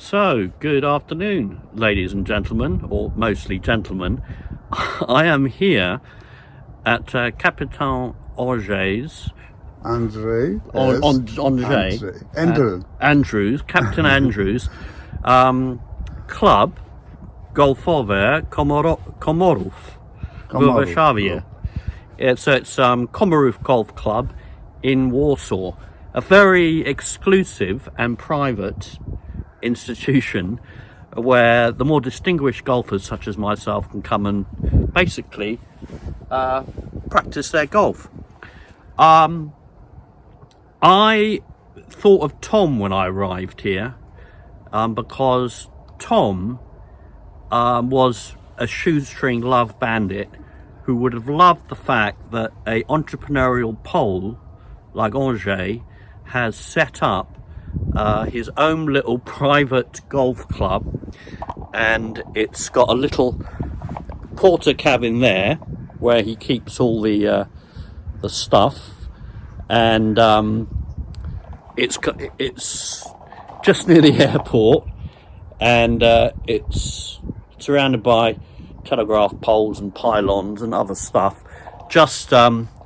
So, good afternoon, ladies and gentlemen, or mostly gentlemen. I am here at Kaptajn Andrzej's. Andrzej. Andrzej. Andrew. Kaptajn Andrew's club, golfowe Komorow, Warszawie. It's Komorow Golf Club in Warsaw, a very exclusive and private institution where the more distinguished golfers such as myself can come and basically practice their golf. I thought of Tom when I arrived here because Tom was a shoestring love bandit who would have loved the fact that a entrepreneurial Pole like Andrzej has set up his own little private golf club, and it's got a little porter cabin there where he keeps all the stuff, and it's just near the airport, and it's surrounded by telegraph poles and pylons and other stuff. Just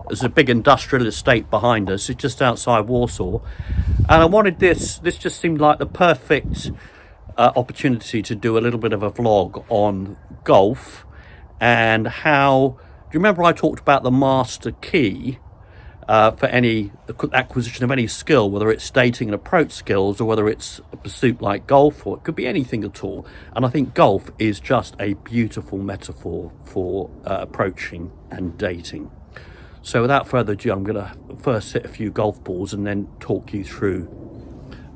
there's a big industrial estate behind us. It's just outside Warsaw, and I wanted this just seemed like the perfect opportunity to do a little bit of a vlog on golf and how. Do you remember I talked about the master key for any acquisition of any skill, whether it's dating and approach skills or whether it's a pursuit like golf, or it could be anything at all. And I think golf is just a beautiful metaphor for approaching and dating. So without further ado, I'm going to first hit a few golf balls and then talk you through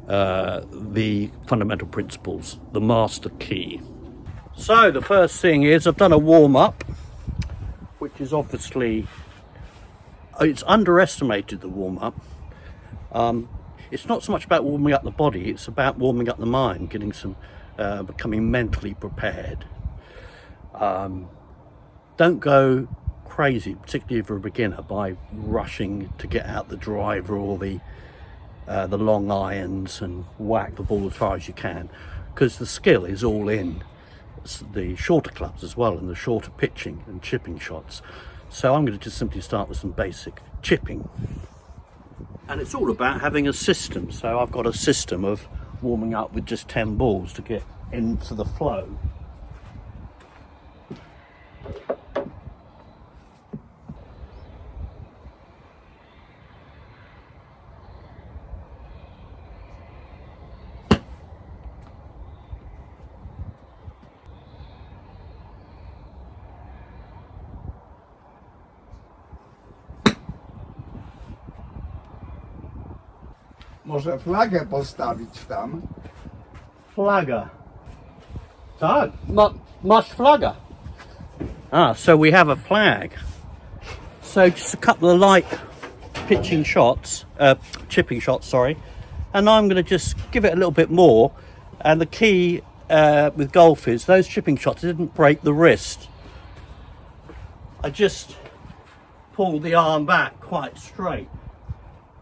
the fundamental principles, the master key. So the first thing is I've done a warm-up, which is obviously, it's underestimated, the warm-up. It's not so much about warming up the body, it's about warming up the mind, getting some, becoming mentally prepared. Don't go crazy, particularly for a beginner, by rushing to get out the driver or the long irons and whack the ball as far as you can, because the skill is all in the shorter clubs as well, and the shorter pitching and chipping shots. So I'm going to just simply start with some basic chipping, and it's all about having a system. So I've got a system of warming up with just 10 balls to get into the flow. Może flagę postawić tam. Flaga. Tak, masz flaga. So we have a flag. So just a couple of light chipping shots, sorry. And I'm going to just give it a little bit more. And the key with golf is those chipping shots didn't break the wrist. I just pulled the arm back quite straight.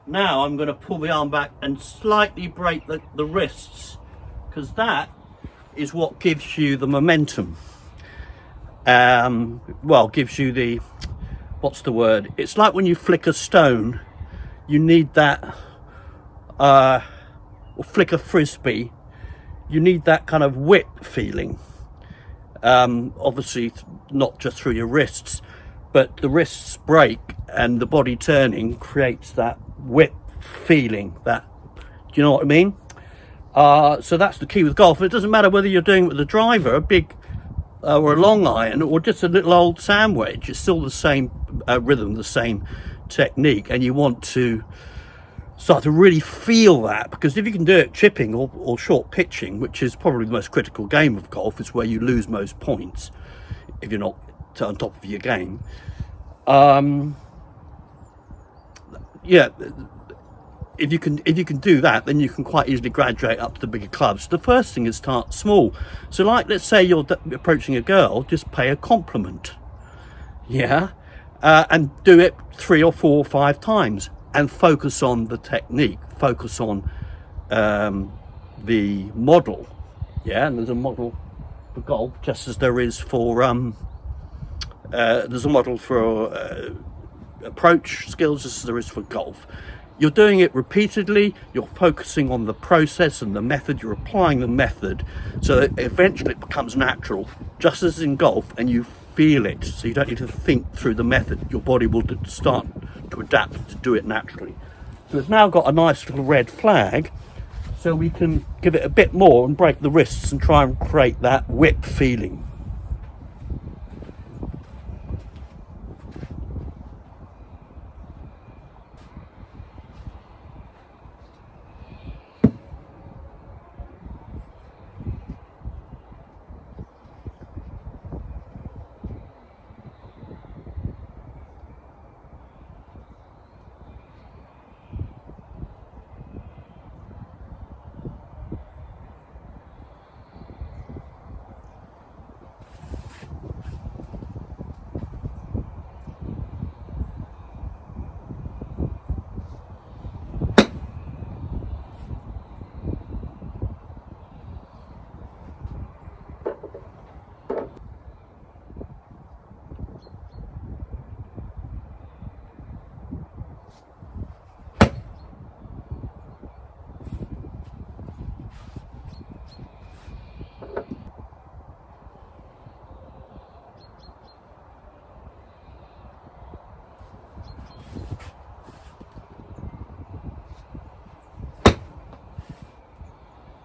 Now I'm going to pull the arm back and slightly break the wrists, because that is what gives you the momentum. Gives you the, what's the word? It's like when you flick a stone, you need that, or flick a frisbee, you need that kind of whip feeling. Obviously not just through your wrists, but the wrists break and the body turning creates that whip feeling. That, do you know what I mean? So that's the key with golf. It doesn't matter whether you're doing it with a driver, a big or a long iron, or just a little old sandwich. It's still the same rhythm, the same technique, and you want to start to really feel that, because if you can do it chipping or short pitching, which is probably the most critical game of golf, is where you lose most points if you're not on top of your game. If you can do that, then you can quite easily graduate up to the bigger clubs. The first thing is start small. So like, let's say you're approaching a girl, just pay a compliment, and do it 3 or 4 or 5 times, and focus on the technique, focus on the model, Yeah, and there's a model for golf, just as there is for there's a model for approach skills, just as there is for golf. You're doing it repeatedly, you're focusing on the process and the method, you're applying the method, so that eventually it becomes natural, just as in golf, and you feel it, so you don't need to think through the method. Your body will start to adapt to do it naturally. So it's now got a nice little red flag, so we can give it a bit more and break the wrists and try and create that whip feeling.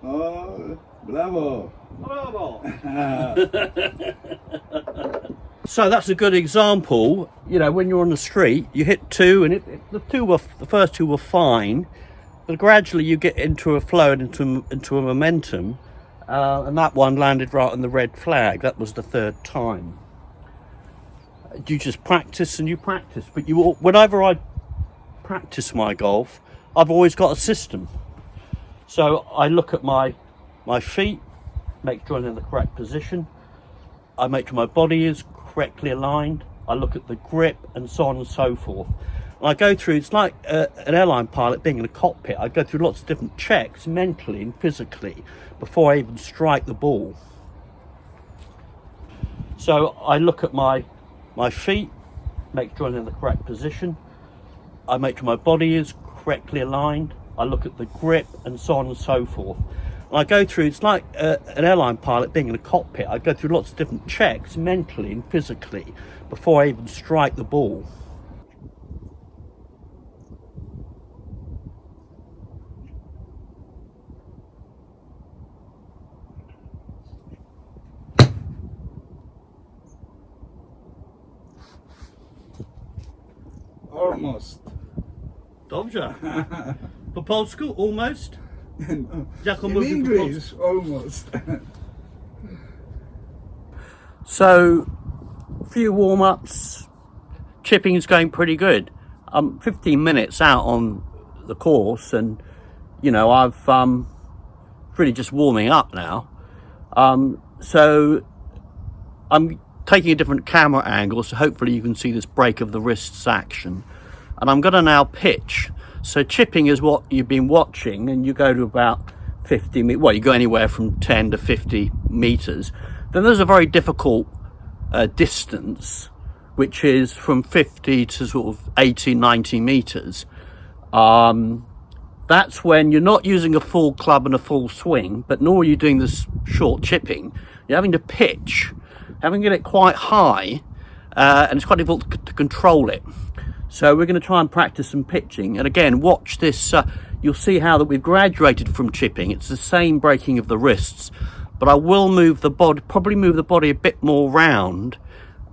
Oh, bravo. Bravo. So that's a good example. You know, when you're on the street, you hit two, and the first two were fine, but gradually you get into a flow and into a momentum, and that one landed right on the red flag. That was the third time. You just practice and you practice, but whenever I practice my golf, I've always got a system. So I look at my feet, make sure I'm in the correct position. I make sure my body is correctly aligned. I look at the grip and so on and so forth. And I go through, it's like an airline pilot being in a cockpit. I go through lots of different checks mentally and physically before I even strike the ball. So I look at my feet, make sure I'm in the correct position. I make sure my body is correctly aligned. I look at the grip and so on and so forth. And I go through, it's like an airline pilot being in a cockpit. I go through lots of different checks mentally and physically before I even strike the ball. Almost. Dobrze. Po polsku? Almost? Jak on In mówi po English, polsku? almost. So, few warm-ups. Chipping is going pretty good. I'm 15 minutes out on the course, and you know, I've really just warming up now. So I'm taking a different camera angle, so hopefully you can see this break of the wrists action. And I'm going to now pitch. So chipping is what you've been watching, and you go to about 50 meters. Well, you go anywhere from 10 to 50 meters. Then there's a very difficult distance, which is from 50 to sort of 80, 90 meters. That's when you're not using a full club and a full swing, but nor are you doing this short chipping. You're having to pitch, having to get it quite high, and it's quite difficult to control it. So we're going to try and practice some pitching. And again, watch this. You'll see how that we've graduated from chipping. It's the same breaking of the wrists, but I will move the body, probably move the body a bit more round,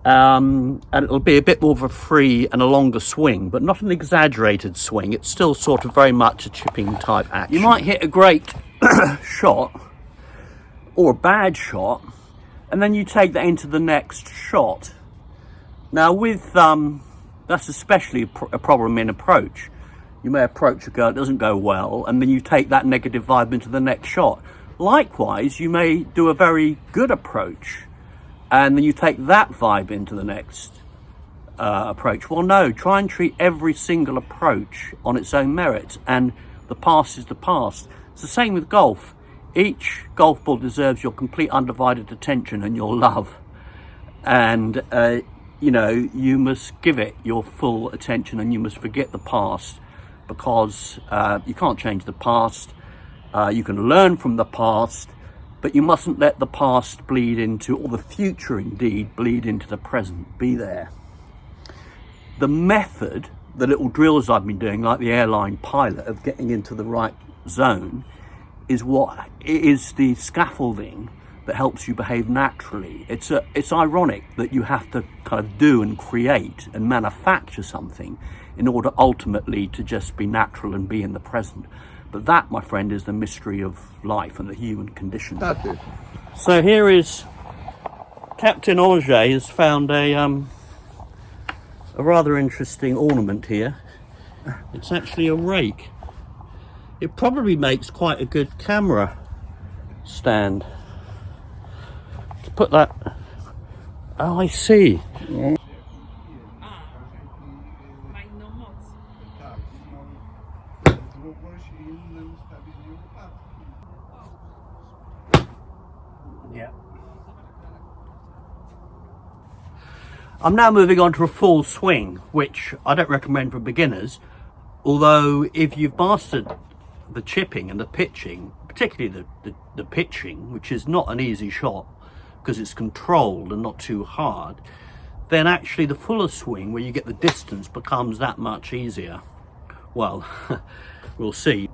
and it'll be a bit more of a free and a longer swing, but not an exaggerated swing. It's still sort of very much a chipping type action. You might hit a great shot or a bad shot, and then you take that into the next shot. Now with that's especially a problem in approach. You may approach a girl, it doesn't go well, and then you take that negative vibe into the next shot. Likewise, you may do a very good approach, and then you take that vibe into the next approach. Well, no, try and treat every single approach on its own merits, and the past is the past. It's the same with golf. Each golf ball deserves your complete undivided attention and your love. And, you know, you must give it your full attention, and you must forget the past, because you can't change the past. You can learn from the past, but you mustn't let the past bleed into, or the future indeed, bleed into the present. Be there. The method, the little drills I've been doing, like the airline pilot, of getting into the right zone, is the scaffolding that helps you behave naturally. It's ironic that you have to kind of do and create and manufacture something in order ultimately to just be natural and be in the present. But that, my friend, is the mystery of life and the human condition. So here is Kaptajn Andrzej has found a rather interesting ornament here. It's actually a rake. It probably makes quite a good camera stand. To put that... Oh, I see. Yeah. I'm now moving on to a full swing, which I don't recommend for beginners, although if you've mastered the chipping and the pitching, particularly the pitching, which is not an easy shot because it's controlled and not too hard, then actually the fuller swing, where you get the distance, becomes that much easier. Well, we'll see.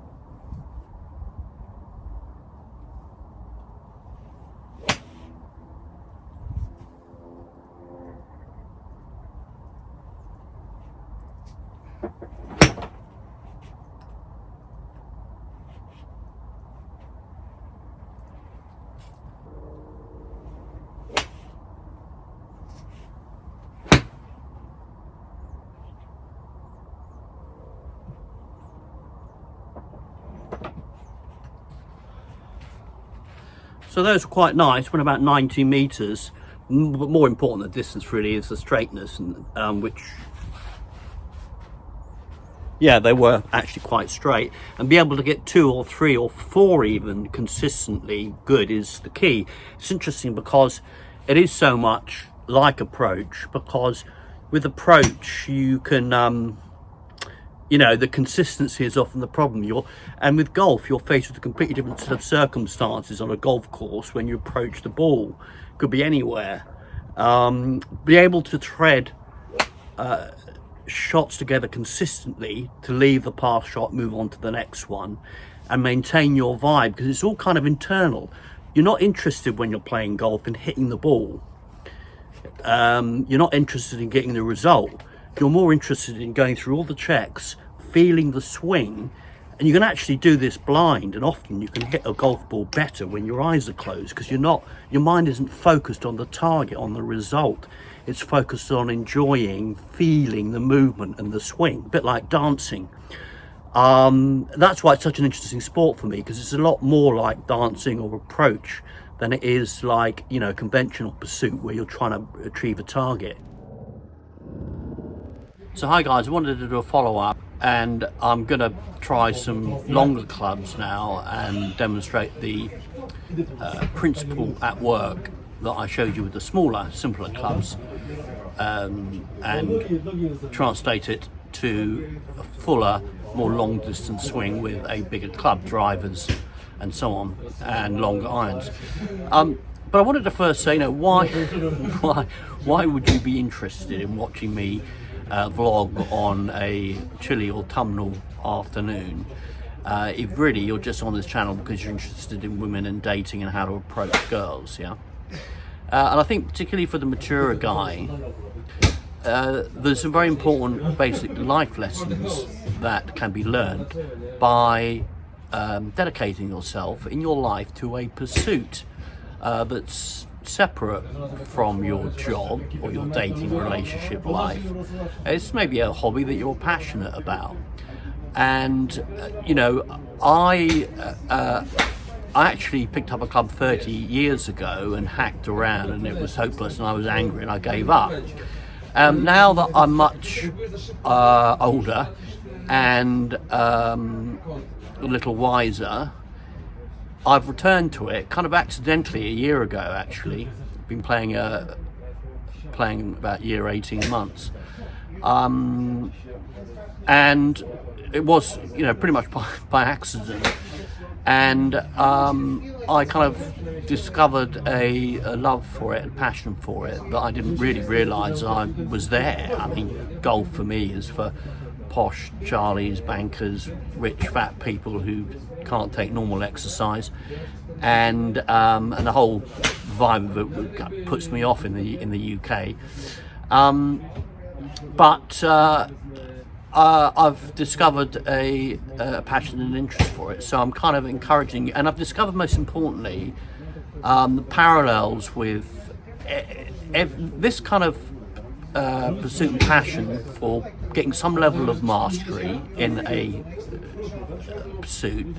So those are quite nice, went about 90 meters. But more important than the distance really is the straightness, and which, yeah, they were actually quite straight. And be able to get 2 or 3 or 4 even consistently good is the key. It's interesting because it is so much like approach, because with approach you can you know, the consistency is often the problem. And with golf, you're faced with a completely different set of circumstances on a golf course when you approach the ball. Could be anywhere. Be able to thread shots together consistently to leave the past shot, move on to the next one, and maintain your vibe, because it's all kind of internal. You're not interested when you're playing golf in hitting the ball. You're not interested in getting the result. You're more interested in going through all the checks, feeling the swing, and you can actually do this blind, and often you can hit a golf ball better when your eyes are closed, because your mind isn't focused on the target, on the result. It's focused on enjoying, feeling the movement and the swing, a bit like dancing. That's why it's such an interesting sport for me, because it's a lot more like dancing or approach than it is like, you know, a conventional pursuit where you're trying to achieve a target. So hi guys, I wanted to do a follow-up, and I'm going to try some longer clubs now and demonstrate the principle at work that I showed you with the smaller, simpler clubs, and translate it to a fuller, more long distance swing with a bigger club, drivers and so on, and longer irons. But I wanted to first say, you know, why would you be interested in watching me vlog on a chilly autumnal afternoon if really you're just on this channel because you're interested in women and dating and how to approach girls? Yeah. And I think particularly for the maturer guy, there's some very important basic life lessons that can be learned by dedicating yourself in your life to a pursuit that's separate from your job or your dating relationship life. It's maybe a hobby that you're passionate about. And you know, I actually picked up a club 30 years ago and hacked around, and it was hopeless, and I was angry and I gave up. Now that I'm much older and a little wiser, I've returned to it kind of accidentally a year ago. Actually, been playing about year 18 months, and it was pretty much by accident. And I kind of discovered a love for it, a passion for it that I didn't really realise I was there. I mean, golf for me is for posh Charlies, bankers, rich fat people who can't take normal exercise, and the whole vibe of it puts me off in the UK. But I've discovered a passion and interest for it, so I'm kind of encouraging, and I've discovered most importantly the parallels with this kind of pursuit and passion for getting some level of mastery in a pursuit.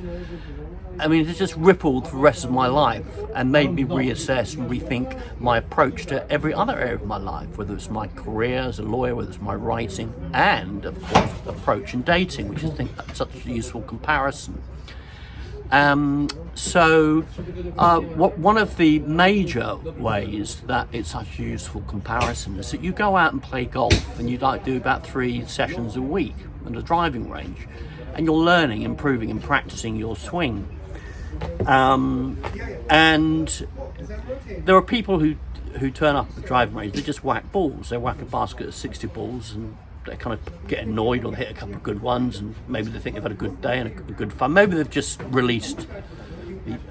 I mean, it's just rippled for the rest of my life and made me reassess and rethink my approach to every other area of my life, whether it's my career as a lawyer, whether it's my writing, and of course approach in dating, which I think that's such a useful comparison. One of the major ways that it's such a useful comparison is that you go out and play golf and you do about 3 sessions a week at a driving range, and you're learning, improving and practicing your swing. And there are people who turn up at the driving range, they just whack balls. They whack a basket of 60 balls and they kind of get annoyed, or they hit a couple of good ones, and maybe they think they've had a good day and a good fun. Maybe they've just released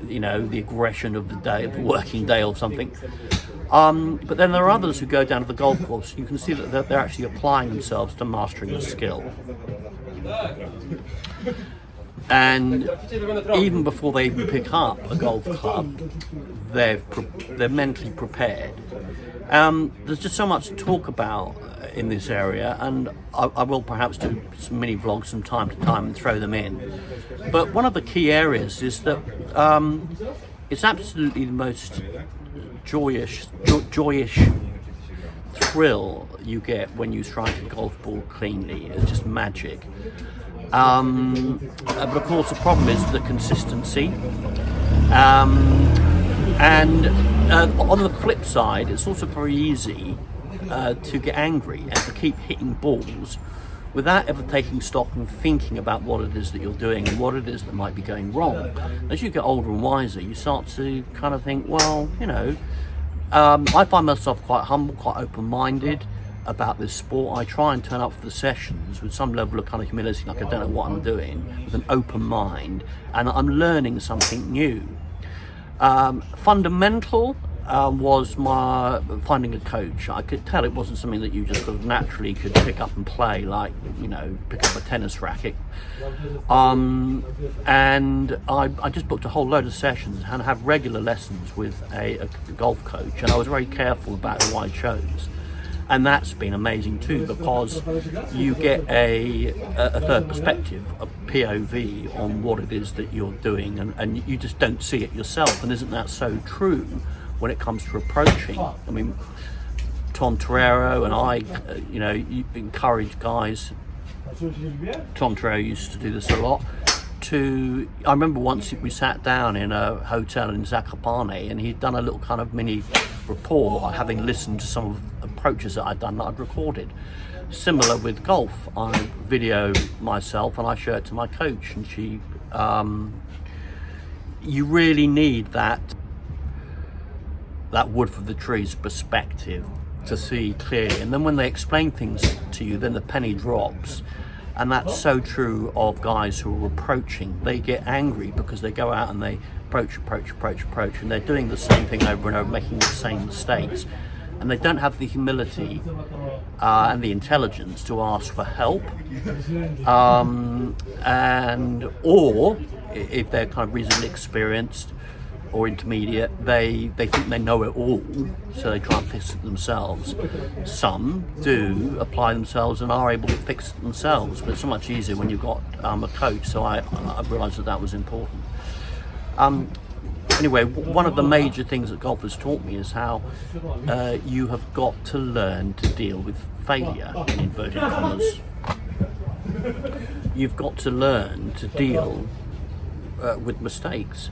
the aggression of the day, of the working day or something. But then there are others who go down to the golf course. You can see that they're actually applying themselves to mastering the skill. And even before they even pick up a golf club, they're mentally prepared. There's just so much to talk about in this area, and I will perhaps do some mini vlogs from time to time and throw them in. But one of the key areas is that it's absolutely the most joyous thrill you get when you strike a golf ball cleanly. It's just magic. But of course the problem is the consistency, and on the flip side it's also very easy to get angry and to keep hitting balls without ever taking stock and thinking about what it is that you're doing and what it is that might be going wrong. As you get older and wiser, you start to kind of think, well, I find myself quite humble, quite open-minded about this sport. I try and turn up for the sessions with some level of kind of humility, like I don't know what I'm doing, with an open mind, and I'm learning something new. Fundamental was my finding a coach. I could tell it wasn't something that you just sort of naturally could pick up and play, like pick up a tennis racket. And I just booked a whole load of sessions and have regular lessons with a golf coach, and I was very careful about who I chose. And that's been amazing too, because you get a third perspective, a POV on what it is that you're doing, and you just don't see it yourself. And isn't that so true when it comes to approaching? I mean, Tom Torero and I, you encourage guys. Tom Torero used to do this a lot. I remember once we sat down in a hotel in Zakopane, and he'd done a little kind of mini report, having listened to some of the approaches that I'd done, that I'd recorded. Similar with golf, I video myself and I show it to my coach, and she, you really need that wood for the trees perspective to see clearly. And then when they explain things to you, then the penny drops. And that's so true of guys who are approaching. They get angry because they go out and they approach, and they're doing the same thing over and over, making the same mistakes. And they don't have the humility and the intelligence to ask for help. Or if they're kind of reasonably experienced or intermediate, they think they know it all, so they try and fix it themselves. Some do apply themselves and are able to fix it themselves, but it's so much easier when you've got a coach, so I realised that was important. Anyway, one of the major things that golf has taught me is how you have got to learn to deal with failure, in inverted commas. You've got to learn to deal with mistakes,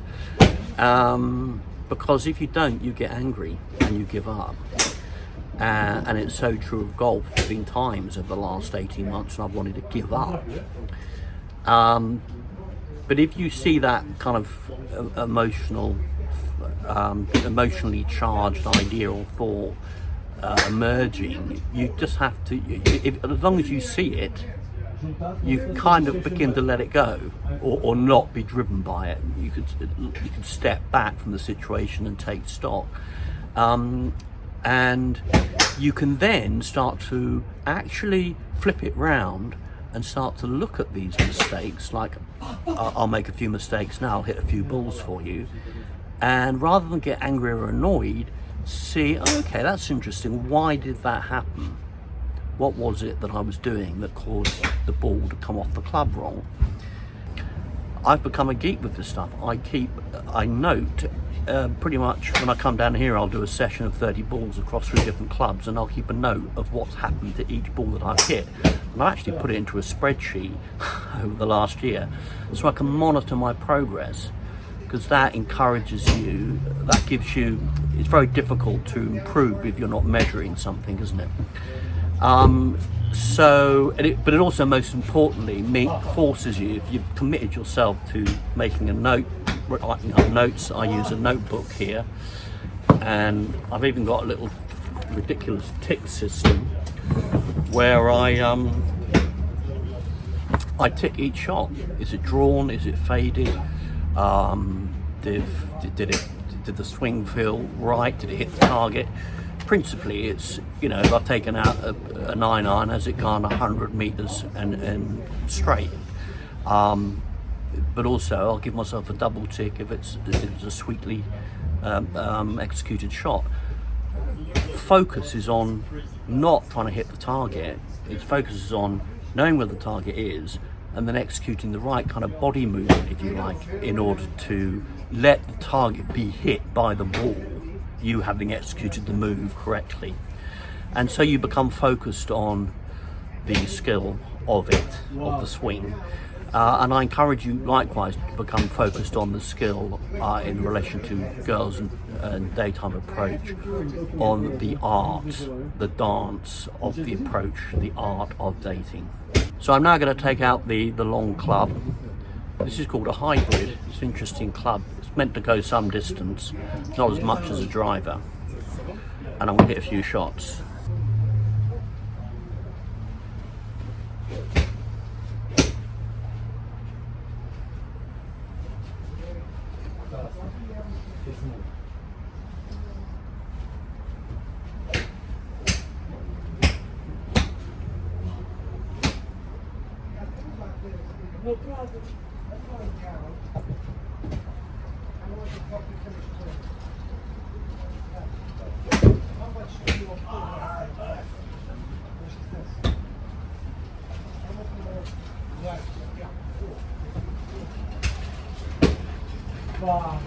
because if you don't, you get angry and you give up. And it's so true of golf. There have been times over the last 18 months and I've wanted to give up. But if you see that kind of emotionally charged idea or thought emerging, you just have to, as long as you see it, you kind of begin to let it go, or not be driven by it. You can step back from the situation and take stock. And you can then start to actually flip it round and start to look at these mistakes, like I'll make a few mistakes now, I'll hit a few balls for you, and rather than get angry or annoyed, see, okay, that's interesting, why did that happen? What was it that I was doing that caused the ball to come off the club wrong? I've become a geek with this stuff. I note pretty much when I come down here, I'll do a session of 30 balls across 3 different clubs, and I'll keep a note of what's happened to each ball that I've hit. And I actually put it into a spreadsheet over the last year so I can monitor my progress, because that encourages you, that gives you, it's very difficult to improve if you're not measuring something, isn't it? But it also, most importantly, forces you, if you've committed yourself to making a note, writing up notes. I use a notebook here, and I've even got a little ridiculous tick system where I tick each shot. Is it drawn? Is it faded? Did the swing feel right? Did it hit the target? Principally, it's, if I've taken out a 9-iron, has it gone 100 meters and straight? But also, I'll give myself a double tick if it's a sweetly executed shot. Focus is on not trying to hit the target. Its focus is on knowing where the target is and then executing the right kind of body movement, if you like, in order to let the target be hit by the ball, you having executed the move correctly. And so you become focused on the skill of the swing. And I encourage you likewise to become focused on the skill in relation to girls and daytime approach, on the art, the dance of the approach, the art of dating. So I'm now going to take out the long club. This is called a hybrid. It's an interesting club. It's meant to go some distance, not as much as a driver. And I'm going to hit a few shots. No problem. That's not a problem. I want to help you finish playing. How much do you want to put in? Which is this? How much do you want to left? Yeah, cool. Wow.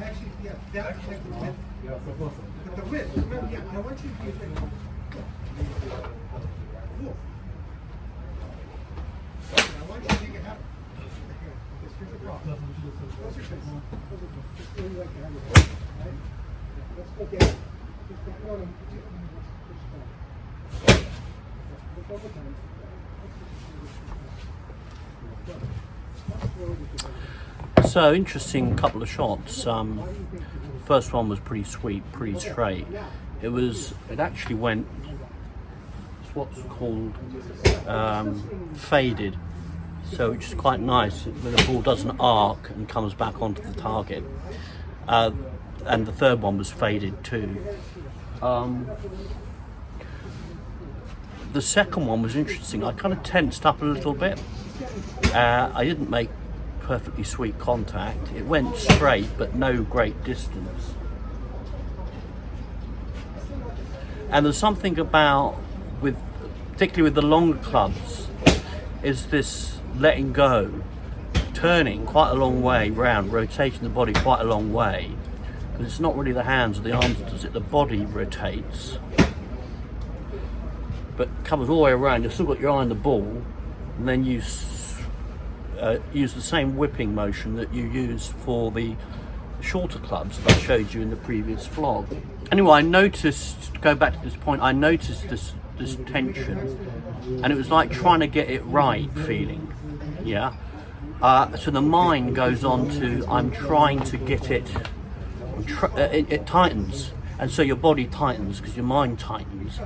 Actually, yeah, that like the width. But the width, remember, yeah, I want you to do it. Cool. I want you to make it happen. Because here's the problem. Close your face. Just really like to have your face, right? Let's go down. Just go on and push down. Look over time. So interesting couple of shots. First one was pretty sweet, pretty straight. It actually went, it's what's called faded. So which is quite nice when the ball doesn't arc and comes back onto the target. And the third one was faded too. The second one was interesting. I kind of tensed up a little bit. I didn't make perfectly sweet contact. It went straight, but no great distance. And there's something about, particularly with the longer clubs, is this letting go, turning quite a long way round, rotating the body quite a long way. Because it's not really the hands or the arms that does it, the body rotates. But covers all the way around. You've still got your eye on the ball, and then you use the same whipping motion that you use for the shorter clubs that I showed you in the previous vlog. Anyway, I noticed, to go back to this point, I noticed this tension, and it was like trying to get it right feeling, yeah? So the mind goes on to, I'm trying to get it, it tightens, and so your body tightens because your mind tightens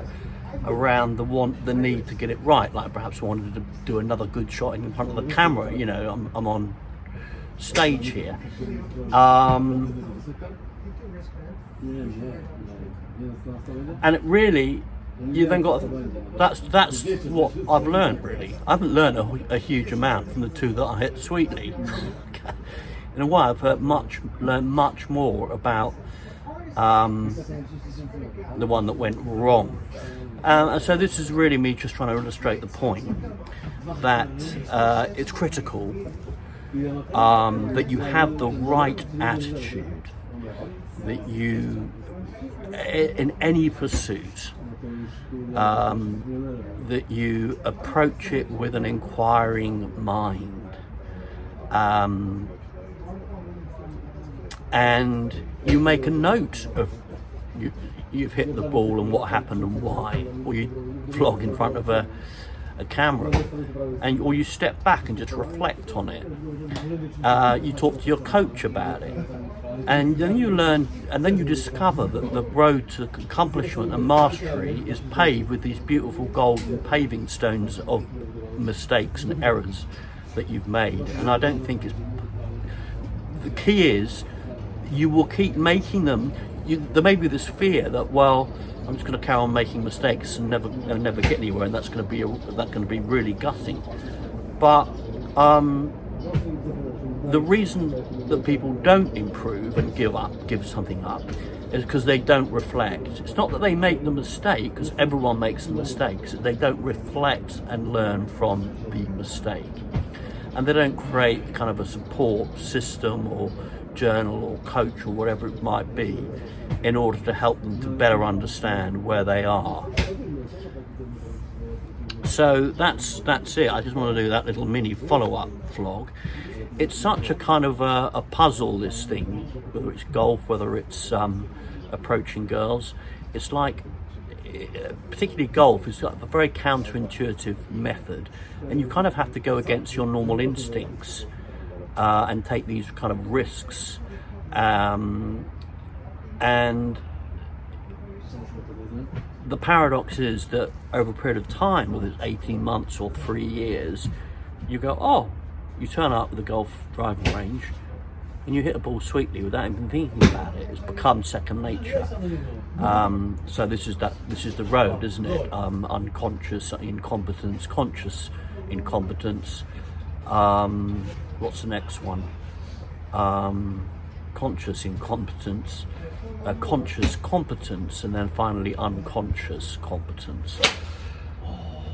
around the need to get it right. Like perhaps I wanted to do another good shot in front of the camera, you know, I'm on stage here. And it really, you then got, that's what I've learned really. I haven't learned a huge amount from the two that I hit sweetly. In a way, I've learned much more about the one that went wrong. And so this is really me just trying to illustrate the point that it's critical that you have the right attitude, that you, in any pursuit, that you approach it with an inquiring mind, and you make a note of you've hit the ball and what happened and why, or you vlog in front of a camera, or you step back and just reflect on it. You talk to your coach about it, and then you learn, and then you discover that the road to accomplishment and mastery is paved with these beautiful golden paving stones of mistakes and errors that you've made. And I don't think the key is you will keep making them. There may be this fear that, well, I'm just going to carry on making mistakes and never get anywhere, and that's going to be really gutting. But the reason that people don't improve and give something up, is because they don't reflect. It's not that they make the mistake, because everyone makes the mistakes. They don't reflect and learn from the mistake, and they don't create kind of a support system or journal or coach or whatever it might be in order to help them to better understand where they are. So that's it. I just want to do that little mini follow-up vlog. It's such a kind of a puzzle, this thing, whether it's golf, whether it's approaching girls. It's like, particularly golf, is a very counterintuitive method, and you kind of have to go against your normal instincts and take these kind of risks, and the paradox is that over a period of time, whether it's 18 months or 3 years, you go, oh, you turn up at the golf driving range and you hit a ball sweetly without even thinking about it. It's become second nature. So this is the road, isn't it? Unconscious incompetence, conscious incompetence. What's the next one? Conscious incompetence, conscious competence, and then finally unconscious competence.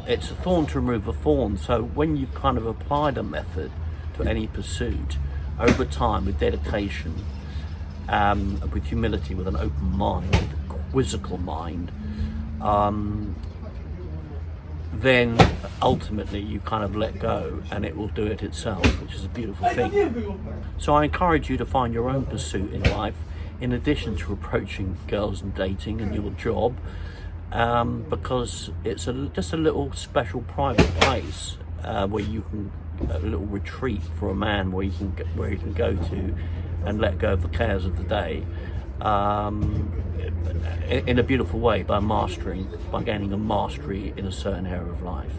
It's a thorn to remove a thorn. So when you've kind of applied a method to any pursuit over time with dedication, with humility, with an open mind, with a quizzical mind, then ultimately you kind of let go and it will do it itself, which is a beautiful thing. So I encourage you to find your own pursuit in life, in addition to approaching girls and dating and your job, because it's just a little special private place where you can, a little retreat for a man where you can go to and let go of the cares of the day, in a beautiful way, by gaining a mastery in a certain area of life.